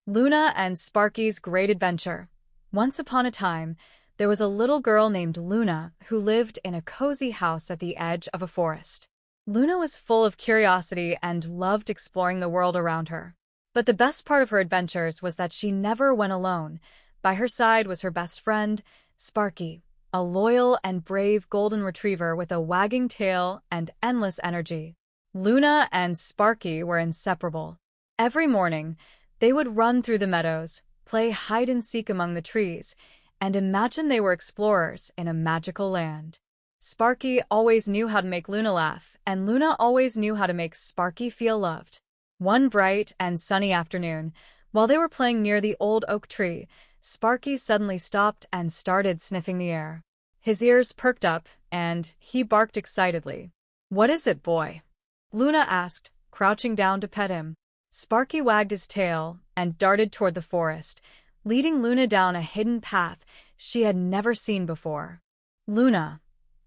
Luna and Sparky's Great Adventure. Once upon a time, there was a little girl named Luna who lived in a cozy house at the edge of a forest. Luna was full of curiosity and loved exploring the world around her. But the best part of her adventures was that she never went alone. By her side was her best friend, Sparky, a loyal and brave golden retriever with a wagging tail and endless energy. Luna and Sparky were inseparable. Every morning, they would run through the meadows, play hide-and-seek among the trees, and imagine they were explorers in a magical land. Sparky always knew how to make Luna laugh, and Luna always knew how to make Sparky feel loved. One bright and sunny afternoon, while they were playing near the old oak tree, Sparky suddenly stopped and started sniffing the air. His ears perked up, and he barked excitedly. "What is it, boy?" Luna asked, crouching down to pet him. Sparky wagged his tail and darted toward the forest, leading Luna down a hidden path she had never seen before. Luna,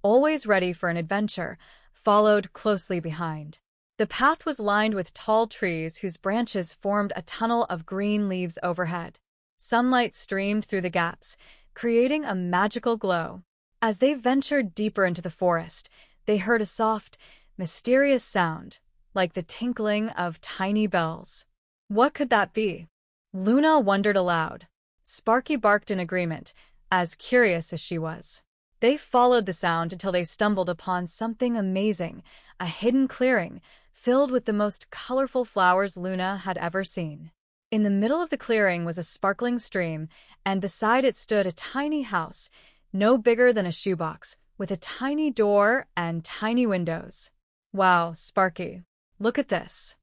always ready for an adventure, followed closely behind. The path was lined with tall trees whose branches formed a tunnel of green leaves overhead. Sunlight streamed through the gaps, creating a magical glow. As they ventured deeper into the forest, they heard a soft, mysterious sound, like the tinkling of tiny bells. What could that be? Luna wondered aloud. Sparky barked in agreement, as curious as she was. They followed the sound until they stumbled upon something amazing, a hidden clearing filled with the most colorful flowers Luna had ever seen. In the middle of the clearing was a sparkling stream, and beside it stood a tiny house, no bigger than a shoebox, with a tiny door and tiny windows. "Wow, Sparky, look at this,"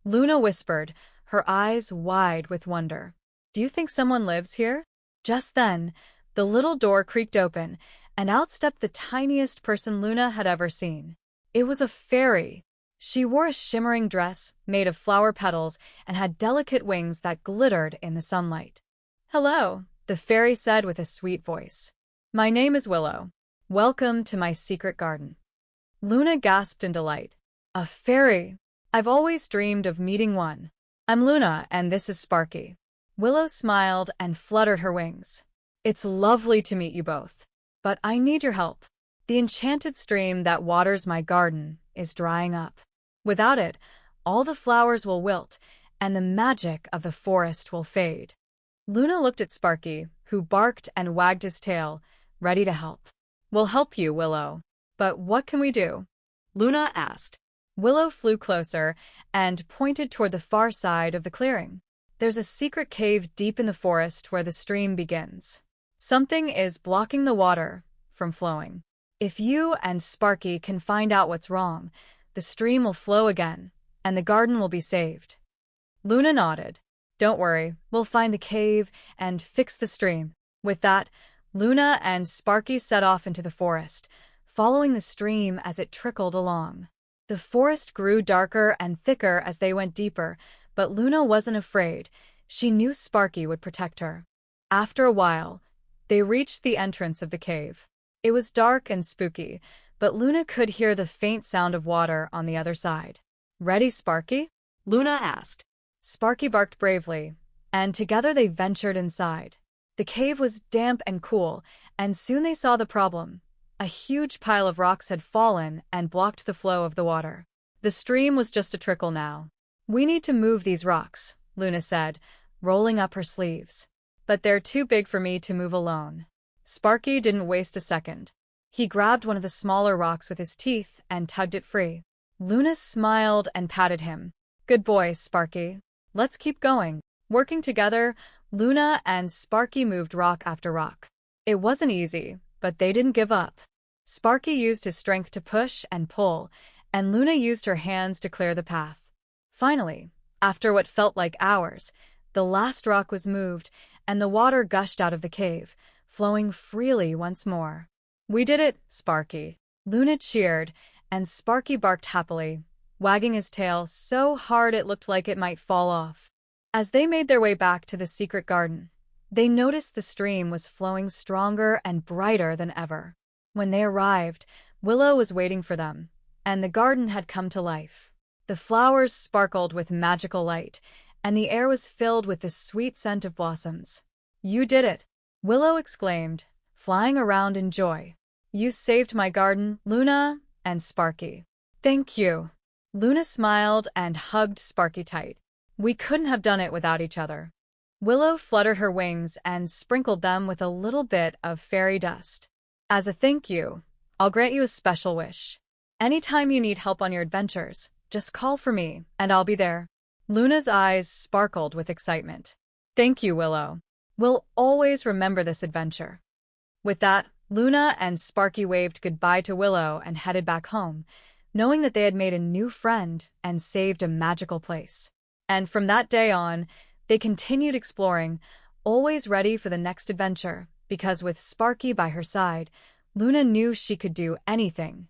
Luna whispered, her eyes wide with wonder. "Do you think someone lives here?" Just then, the little door creaked open, and out stepped the tiniest person Luna had ever seen. It was a fairy. She wore a shimmering dress made of flower petals and had delicate wings that glittered in the sunlight. "Hello," the fairy said with a sweet voice. "My name is Willow. Welcome to my secret garden." Luna gasped in delight. "A fairy! I've always dreamed of meeting one. I'm Luna, and this is Sparky." Willow smiled and fluttered her wings. "It's lovely to meet you both. But I need your help. The enchanted stream that waters my garden is drying up. Without it, all the flowers will wilt, and the magic of the forest will fade." Luna looked at Sparky, who barked and wagged his tail, ready to help. "We'll help you, Willow. But what can we do?" Luna asked. Willow flew closer and pointed toward the far side of the clearing. "There's a secret cave deep in the forest where the stream begins. Something is blocking the water from flowing. If you and Sparky can find out what's wrong, the stream will flow again, and the garden will be saved." Luna nodded. "Don't worry, we'll find the cave and fix the stream." With that, Luna and Sparky set off into the forest, following the stream as it trickled along. The forest grew darker and thicker as they went deeper, but Luna wasn't afraid. She knew Sparky would protect her. After a while, they reached the entrance of the cave. It was dark and spooky, but Luna could hear the faint sound of water on the other side. "Ready, Sparky?" Luna asked. Sparky barked bravely, and together they ventured inside. The cave was damp and cool, and soon they saw the problem. A huge pile of rocks had fallen and blocked the flow of the water. The stream was just a trickle now. "We need to move these rocks," Luna said, rolling up her sleeves. "But they're too big for me to move alone." Sparky didn't waste a second. He grabbed one of the smaller rocks with his teeth and tugged it free. Luna smiled and patted him. "Good boy, Sparky. Let's keep going." Working together, Luna and Sparky moved rock after rock. It wasn't easy, but they didn't give up. Sparky used his strength to push and pull, and Luna used her hands to clear the path. Finally, after what felt like hours, the last rock was moved, and the water gushed out of the cave, flowing freely once more. "We did it, Sparky." Luna cheered, and Sparky barked happily, wagging his tail so hard it looked like it might fall off. As they made their way back to the secret garden, they noticed the stream was flowing stronger and brighter than ever. When they arrived, Willow was waiting for them, and the garden had come to life. The flowers sparkled with magical light, and the air was filled with the sweet scent of blossoms. "You did it!" Willow exclaimed, flying around in joy. "You saved my garden, Luna," and Sparky. "Thank you." Luna smiled and hugged Sparky tight. "We couldn't have done it without each other." Willow fluttered her wings and sprinkled them with a little bit of fairy dust. "As a thank you, I'll grant you a special wish. Anytime you need help on your adventures, just call for me, and I'll be there." Luna's eyes sparkled with excitement. "Thank you, Willow. We'll always remember this adventure." With that, Luna and Sparky waved goodbye to Willow and headed back home, knowing that they had made a new friend and saved a magical place. And from that day on, they continued exploring, always ready for the next adventure, because with Sparky by her side, Luna knew she could do anything,